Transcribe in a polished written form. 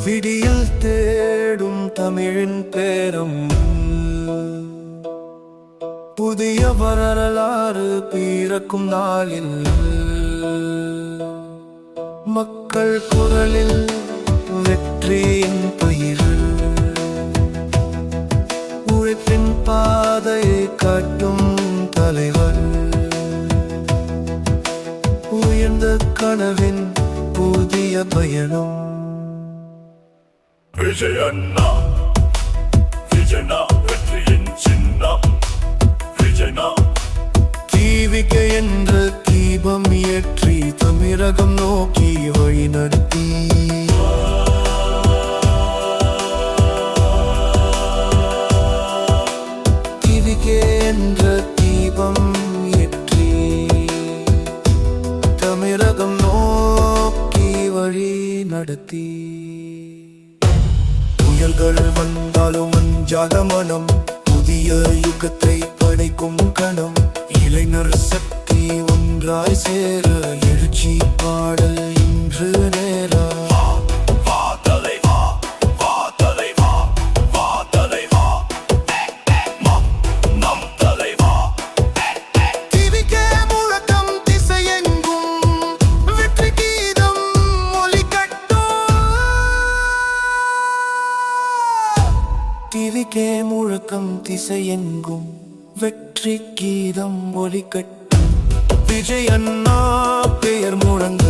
விடியல் தேடும் தமிழின் பேரும் புதிய வரலாறு பிறக்கும் நாளில் மக்கள் குரலில் வெற்றியின் பயிர் உழைப்பின் பாதையை காட்டும் தலைவர் உயர்ந்த கனவின் புதிய பயணம் விஜயண்ணா விஜயண்ணா வெற்றியின் சின்னம் விஜயண்ணா தீவிக்க என்ற தீபம் ஏற்றி தமிழகம் நோக்கி வழி நடத்தி தீவிக்க என்ற தீபம் ஏற்றி தமிழகம் நோக்கி வழி நடத்தி புயல்கள் வந்தாலும் அஞ்சாத மனம் புதிய யுகத்தை படைக்கும் கணம் இளைஞர் சக்தி ஒன்றாய் சேர எழுச்சி பாடல் இன்று நேரா டிவிக்கே முழக்கம் திசையெங்கும் வெற்றி கீதம் ஒலிக்கட்டும் விஜயண்ணா பெயர் முழங்க